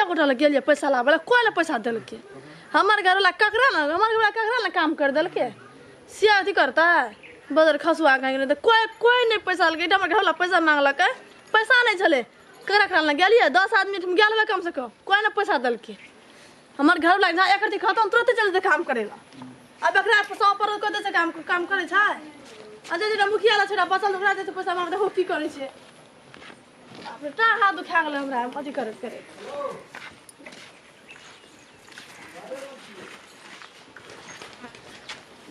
गोटा गेलिए पैसा लावे कोई ना पैसा दिलके हमार घर वाला ककरा ना काम कर दिलके सिया अथी करता है बदर खसुआ गए कोई नहीं पैसा लगे हमारे घर वाला पैसा मांगलक पैसा नहीं चले ककरा करा गेलिए 10 आदमी गेल कम से कम कोई ना पैसा दिलके हमार घर वाला एक रती खत्म तुरंत चलते काम करेला अब एकरा 100 पर कते से काम करे छै अजे जे मुखिया ला छोड़ा बचल ओकरा जे पैसा मांग देखो की करे छै अपने टा हाथ दुखा गेल हमरा अथी करे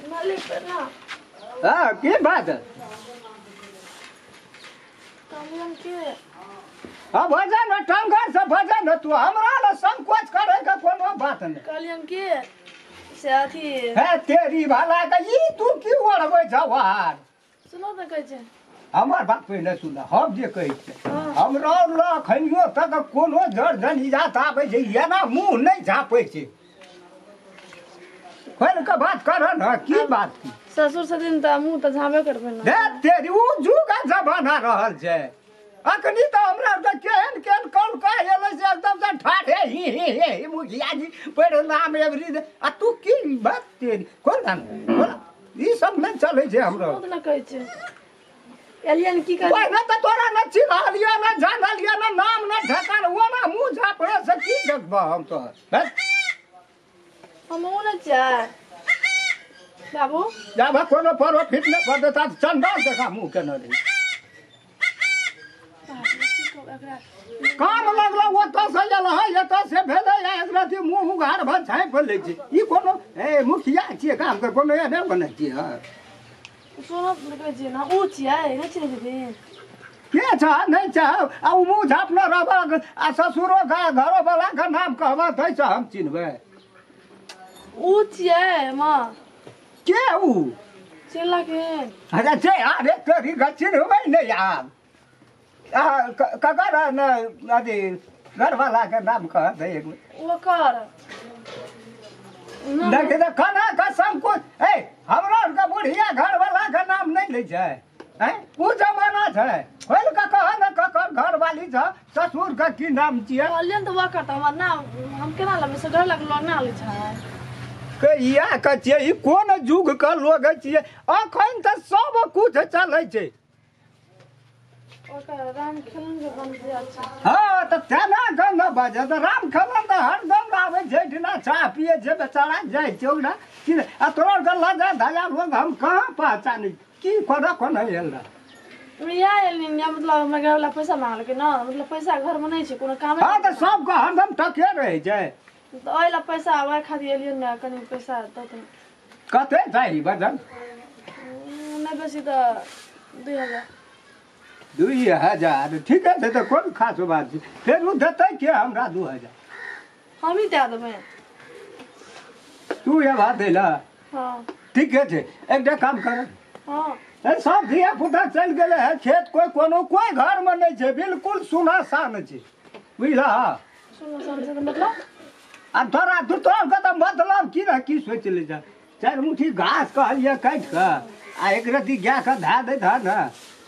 मालिक पे ना हां की बात है कमियन के अब भजन ठंगर से भजन तू हमरा ला संकोच करे का कोनो बात नहीं कलियन के से अथी है तेरी भाला का ई तू की ओढ़बै जवार सुनो त कहै छै हमर बात पहिले सुन हम जे कहै छै हमरा ला खनियो तक कोनो जड़ जनी जात आबै छै एना मुंह नहीं झापै छै खोल के बात कर न की बात की ससुर सदिन त मुंह त झाबे करबे ना दे तेरी उ जुगा जमाना रहल छै अखनी तो हमरा त केहन कल का एले से एकदम से ठाठे ही मुखिया जी पर नाम एवरी आ तू की बात तेरी कोन दान बोला ई सब नहीं चले छै हमरा तो ना कहै छै एलियन की कर ओए ना त तोरा न चिन्हलिया न जानलिया न नाम न ठकान वो ना मुंह झापड़े से की देखबा हम तो बस हम ओना चाय बाबू जाबा कोनो पर फिटने पर देता चंदन देखा मुंह के न रे काम लगला वो तो सजल है ये तो से भेले एक रति मुंह उघार भ झाँप ले छी ई कोनो ए मुखिया छिए काम के कोनो ए नहीं बने छी सुनो कहै छै ना ऊ छियै नै छियै दीदी के छ नहीं छ आ उ मुंह झापना रहबा आ ससुरो का घरो वाला का नाम कहबा तै से हम चिन्हबे ऊ छियै मां के ऊ चिल्ला के अरे जे अरे तेरी गचिन होबै नहीं यार ककर न अथी घर वाला के नाम कह दे एक ओकर देख दे खाना कसम को ए हमरा का बुढ़िया घर वाला का नाम नहीं ले छै हैं उ जमाना छै होल का कह न ककर घर वाली छ ससुर का की नाम छिए कहलियन त ओकर त हमर नाम हम केना लेबै से घर लगलो ना ले छै के या का छिए ई कोन जुग का लोग छिए अखन त सब कुछ चलै छै ओकर राम खेलन के बन दिया छै हां त तेना गंगा बाजे त राम खेलन त हरदम आबै छै ठिना चाह पिए छै बेचारा जाय छै ओकरा कि आ तोर गल्ला जा धाया लोग हम कहां पहचानी की कोन हेला या एलियन या मतलब हमरा घर वाला पैसा मांगलकै ना मतलब पैसा घर में नहीं छै कोनो काम हां त सब का हरदम टके रहे छै त ओइला पैसा ओइ खातिर एलियन ना कनी पैसा त कते चाही बजन नै बेसी त 2000 ठीक है तो कोन खास बात छै फिर उ देतै के हमरा 2000 हम ही दे देबै तू ये बात देला हां ठीक है एकटा काम कर हां ए सब धिया पुता चल गेले है खेत कोई घर में नहीं छै बिल्कुल सुनसान छै बुझला सुनो समझे मतलब आ तोरा का तो मतलब की रह की सोच ले जा चार मुट्ठी घास कहलिए काट के आ एक रति गाय के धा दे था ना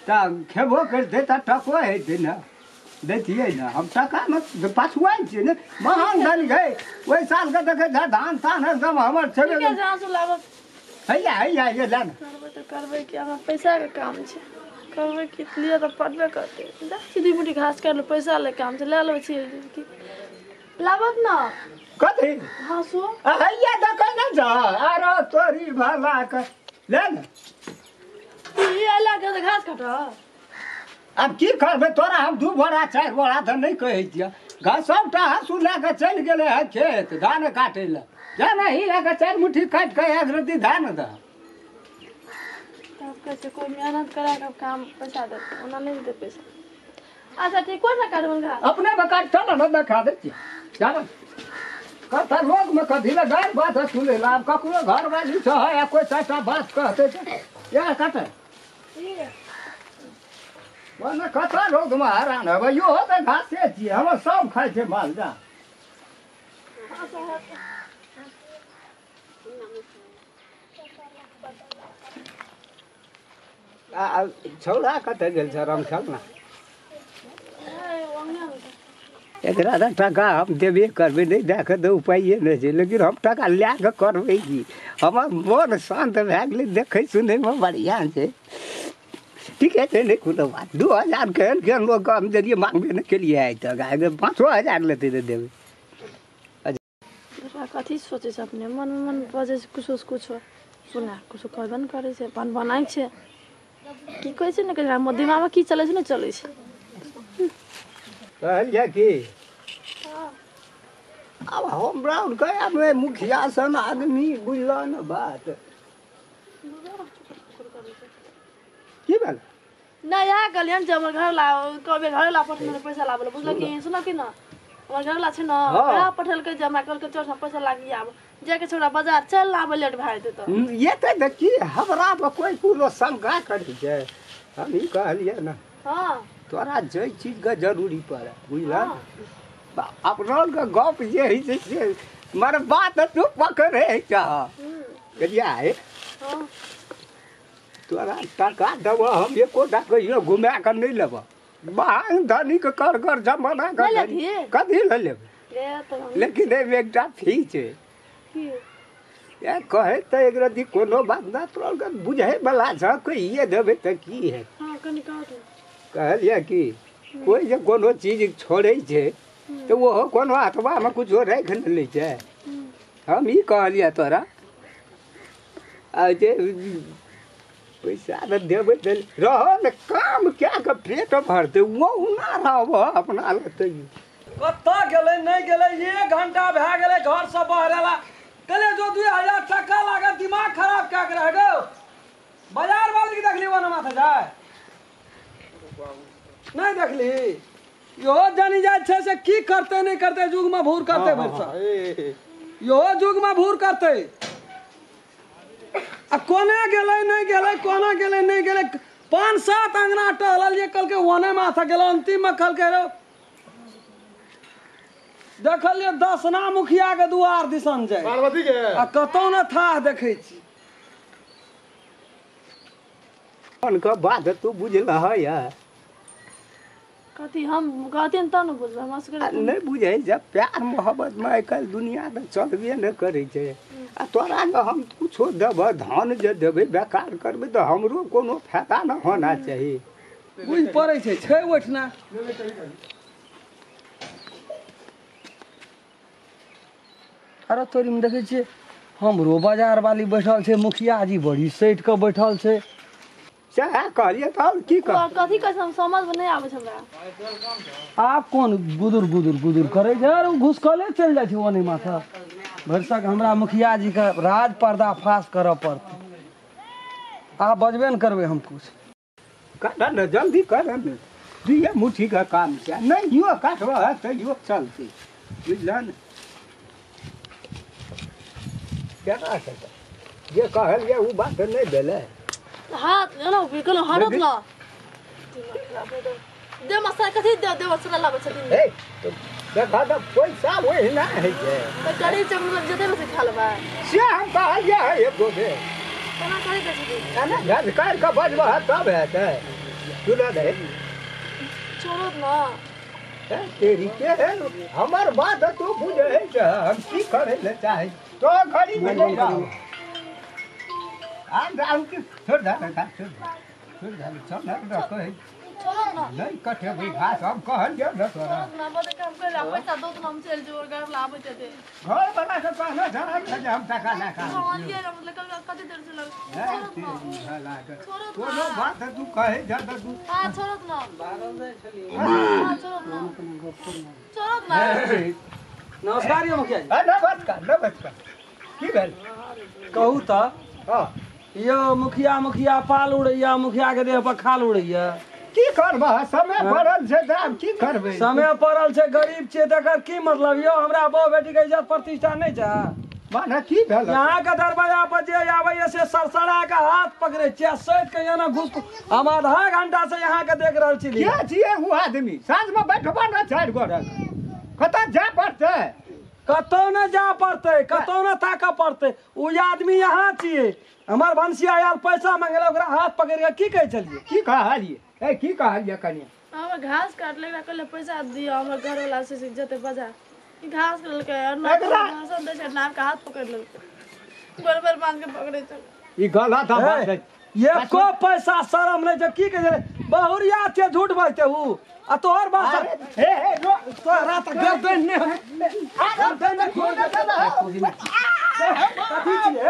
त खेबो कर दे त टको है न देतिए न हम टका में पाछुआई छी ने महान धन गए ओई साल के देखे धान तान एकदम हमर छबे के जासु लागत हैया ये ले करबै त करबै कि हमरा पैसा के काम छै करबै कि लिए त पड़बे करते देखी दी मुट्ठी घास काट लो पैसा ले काम छै ले लो छी लागत ना कथी हां सो हैया देखे न जा अरे तोरी भला के ले न ये आला के घास काट अब की करबे तोरा हम 2 बोरा 4 बोरा त नहीं कहै छियै घास सबटा हसु ला के चल गेले है खेत धान काटे ला जाना ही ला के 4 मुट्ठी काट के एक रति धान द तब कैसे कोई मेहनत करा के काम पैसा दे ओना नहीं दे पैसा अच्छा ठीक कोन ना काटबन घास अपने बकार चल न देखा दे छी जाना कथा लोग में कथी ला गाय बात सुने ला अब ककरो घर वाली छ है कोई चाचा बात कहते छ या काटे वरना कथा लोग में हैरान है यो हो त घास से छी हम सब खाइ छै माल जा आ छौड़ा कते गेल छ राम खेल ना एकरा तऽ टका हम देबे करबै नहि दए कऽ तऽ उपाये नहि छै लेकिन हम टका लए कऽ करबै की हमर मोन शान्त भए गेलै देखै सुनैमे बढ़िआँ छै ठीके छै नहि कोनो बात 2000 केहन केहन लोकके हम देलियै मांगबे नहि केलियै आइ तक आइ 5,000 लेतै तऽ देबै कथी सोचै छै अपने मनमे मन बजै छै कुछो कुछो सुना कुछो कहबे नहि करै छै अपन बनाइ छै की कहै छै ने कहै छै दिमागमे की चलै छै नहि चलै छै कहलियै कि अब हमरा उनका मुखिया सन आदमी बुझल ने बात की भेल नहीं यहाँ कहलियन जे हमर घर ला कहबे घर ला पठने पैसा लाबे बुझल कि सुनो कि न हमर घर ला छै न कहा पठल के जे हमरा कल के चोर पैसा लागी आब जे के छोड़ा बाजार चल आबे लेट भए जेतै त ये तऽ देखी हमरा पर कोई पूरो शंका करै छै हम ई कहलियै न हां तोरा जे चीज के जरूरी पड़े बुझल अपना के गप जे है से मर बात तू पकड़े चाह कहिया है हां तोरा टका देबो हम एको टा कहियो घुमा के नहीं लेब महान धनिक कर जमाना कर कथी ले लेब लेकिन एहिमे एकटा फी छै या कहे तऽ एक रति कोनो बात ना तोरा बुझे वाला छ कहिए देबै तऽ की है हां कनि कहू कहलियै कि कोई जे कोनो चीज छोड़ै छै तऽ ओहो कोनो हाथवामे कुछो राखि नहि लै छै हम ई कहलियै तोरा आ जे पैसा तऽ देबै तऽ रह ने काम कए कऽ पेट भरतै ओ ना रहब अपना लेतै कत्ता गेलै नहीं गेलै 1 घंटा भए गेलै घर से बहरेला कहले जो 2000 टका लागत दिमाग खराब क्या कर रहे गो बाजार वाले की देखली वो माथा जाए नहीं देखली यो जानी जाय छै से की करते नहीं करते जुग में भूर करते भरसा यो जुग में भूर करते आ कोने गेलै नहीं गेलै कोना गेलै नहीं गेलै 5-7 अंगना टहलल जे कल के ओने माथा गेलो अंतिम में कल के रो देखलिए 10 ना मुखिया के दुआर दिसन जाय पार्वती के आ कतौ न था देखै छी उनका बात तू बुझल है कथी हम कहते त न बुझबै हमरा सबके नहीं बुझे जब प्यार मोहब्बत में आइ काल्हि दुनिया तऽ चलबे नहि करै छै आ तोरा ने हम कुछो देबै धान जे देबै बेकार करबै तऽ हमरो कोनो फायदा न होना चाही बुझ पड़ै छै ओठना अरे तोरी में देखे छियै हमरो बाजार वाली बैठल छै मुखिया जी बड़ी सैठ के बैठल छै सएह कहलियै तऽ की कर कथी कहै हम समझ में नहीं आबै छै हमरा आप कौन गुदुर करे यार घुसखले चल जाय छै ओने माथा भरसक हमरा मुखिया जी का राज पर्दाफाश करऽ पड़तै आप बजबे न करबै हम कुछ कर न जल्दी कर न दुइये मुट्ठी का काम छै नहीं यो काटबा है तैयो चलतै बुझल ने केना छै जे कहलियै उ बात नहीं भेलै हाथ न बिल्कुल हरत न दे मसा कथी दे मसा लाबै छथिन ए तो देखा तऽ पैसा ओहिना है छै तऽ गरीब चक्र जते में से खा लेबै से हम कहलियै है एको बेर केना करै छै दीदी केना घर काटि कऽ बजबा तब हेतै सुनऽ दे छोड़त न तेरी के हमर बात तू बुझे छै हम की करे ले चाहे तो घड़ी में नहीं जाओ हम की छोड़ दे छोड़ ना कहे छोड़त न नहीं कटे भाई घास हम कहलियै न तोरा ना बदे काम कर पैसा दो तो हम चल जो घर लाबै ते घर बना के कहना जाना जे हम टका ना खा हाँ ये मतलब कथी देर से लग कोनो बात तू कहे जा तू हां छोड़त न हां छोड़त न नमस्कार यो मुखिया जी नमस्कार की भेल कहू तऽ हां यो मुखिया पाल उड़ैया मुखिया के देह पर खाल उड़ैया की करबा समय पड़ल छै तऽ आब की करबै समय पड़ल छै गरीब छै तकर की मतलब यो हमरा बहु बेटी के इज्जत प्रतिष्ठा नहीं छै माने की भेल यहाँ के दरवाजा पर जे आबैया से सरसरा के हाथ पकड़े छियै सैठ के यहाँ घुस हम आधा घंटा से यहाँ के देख रहल छी क्या छियै वो आदमी साँझ में बैठबा न 4 गोरे कतऽ जाय पड़तै कतौ न जा पड़तै कतौ न ताकऽ पड़तै उ आदमी यहाँ छियै हमर भंसिया आयल पैसा मांगे ओकरा हाथ पकड़ के की कहै छलियै की कहलियै ए की कहलियै कनी हम घास काट ले कल पैसा दियो हमर घर वाला से जते बाजार ई घास काट के और ना भाषण दे छै नाक हाथ पकड़ ले बराबर बांध के पकड़े छै ई गलत बात है ये को पैसा शर्म नहीं जब की कहे बहुरिया के झूठ बोलते हूँ आ तोहर बात हे हे रो तोहरा त गर्दन ने गर्दन ने खोल दे कथी छिए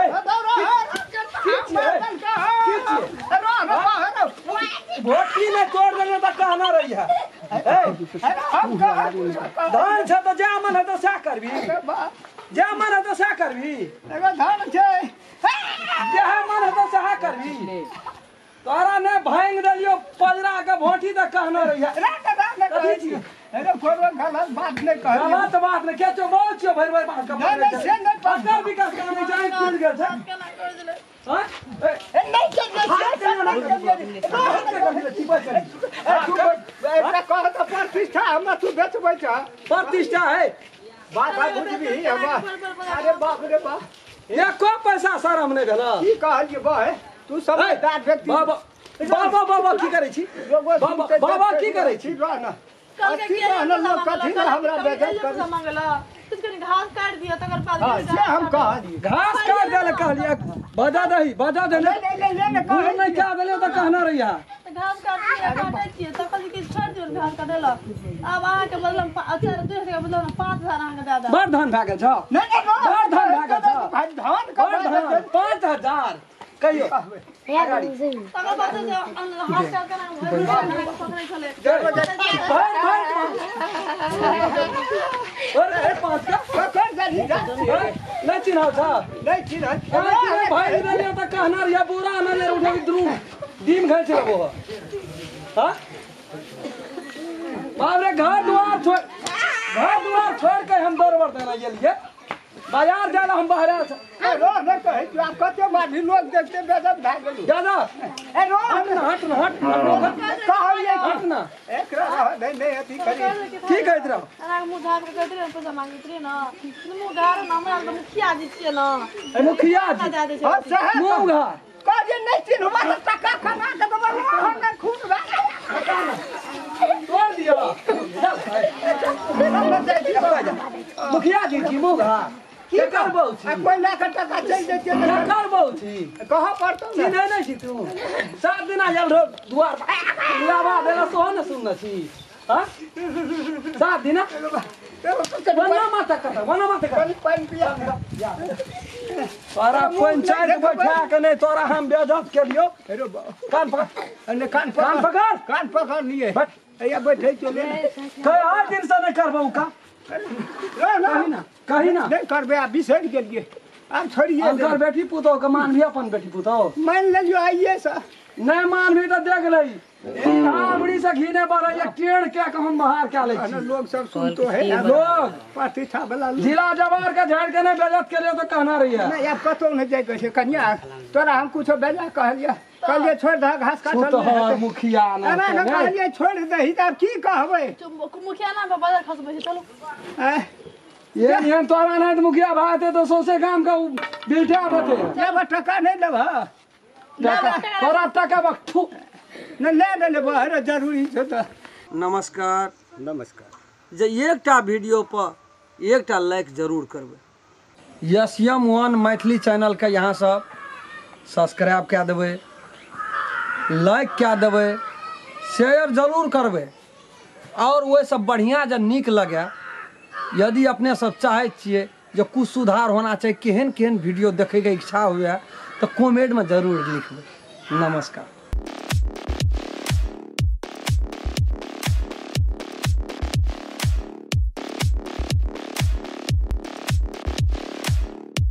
भोटी में तोड़ देने तो कहना रही है धान छ तो जा मन है तो सा करबी जा मन है तो सा करबी धान छै जा मन है तो सा करबी तोरा ने भांग देलियो पजरा के भोटी तो कहना रही है कथी छिए अरे कोनो गलत बात नहीं कह गलत बात ने के तो बहुत छो भर भर बात का नहीं से नहीं पक्का विकास का नहीं जाए खुल गेल छै केना कर देले हां नहीं के प्रतिष्ठा हम तू बेचबै छ प्रतिष्ठा है बात है बुझबी अरे बाप रे बाप ये को पैसा शरम नहीं भेला की कहलिए बा तू समझदार व्यक्ति बाबा बाबा बाबा की करे छी बाबा बाबा की करे छी रहना कल के अथी रहना लोग कथी ला हमरा बेइज्जत कर मांगला कुछ कनी घास काट दिया तकर बाद हां से हम कहलिए घास काट देले कहलिए बजा दे ले भूल नहीं क्या देले तो कहना रही है घास काट दिया काटे छिए त कहली कि छोड़ दियो घास काटेला अब अहाँ के बदलम अच्छा 2 के बदलम 5000 अहाँ के दादा बड़ धन भागे छ नहीं बड़ धन भागे छ भाई धान का बड़ धन 5000 कहियो तकर बाद से हाथ काट के ना पकड़ै छले अरे पांच का कर जानी नहीं चिन्हा था नहीं चिन्ह भाई देले तो कहना रही पूरा ना ले उठे द्रू डीम घर से वो हां बाप रे घर द्वार छोड़ के हम दरबार देना ये लिए बाजार जाना हम बाहर आ रो न कहे तू आप कते मारी लोग देखते बेदम भाग गेलू दादा ए रो हट कहलिए हट ना एकरा नहीं अथी करी की कहत रहो अना मुंह झाप के कहते रहे पैसा मांगित रहे ना मुंह घर ना हमरा तो मुखिया जी छिए ना मुखिया जी दे दे हां छै सहे मुंह घर कहलिए नहीं चिन्ह बा टका खाना के तो हम खून बा तोड़ दिया मुखिया जी की मुंह घर के करबौ छी कोई ना का टका चल देते के करबौ छी कहां पड़तो छी नहीं छी तू 7 दिन आयल रो दुआर लावा देला सो न सुनना छी हां 7 दिन वना माता पानी पिया तोरा पंचायत बैठा के नहीं तोरा हम बेइज्जत के लियो अरे कान पकड़ कान पकड़ लिए या बैठे चले कई हर दिन से नहीं करबौ का कही ना नहीं करबे आ बिसर गेलिए अब छोड़िए अंकर बेटी पुतो के मान भी अपन बेटी पुतो मान ले जो आइए सा नहीं मान भी तो देख लई आबड़ी से घीने पर एक टेढ़ के हम बाहर क्या ले छी लोग सब सुनतो है लोग प्रतिष्ठा वाला लोग जिला जवार का झाड़ के नहीं बेइज्जत के लिए तो कहना रही है नहीं अब कतो नहीं जाए कैसे कन्या तोरा हम कुछ बेजा कहलिए कहलिए छोड़ दे घास तू तो काटल हमार मुखिया ना ना कहलिए छोड़ दे त की कहबै मुखिया ना बाजार खसबै छै चलो ये तोरा नहीं तो मुखिया भाते तो सोसे काम का बिल्ठा देते ये टका नहीं लेबा तोरा टका बखू न ले लेबा अरे जरूरी छै त नमस्कार नमस्कार जे एकटा वीडियो पर एकटा लाइक जरूर करबै यम1 मैथिली चैनल के यहाँ सब सब्सक्राइब कए देबै लाइक कए देबै शेयर जरूर करबै और वो सब बढ़िया जब नीक लगे यदि अपने सब चाहे छिए जो कुछ सुधार होना चाहिए केहन केहन वीडियो देखे के इच्छा हुए तो कमेंट में जरूर लिखबै नमस्कार।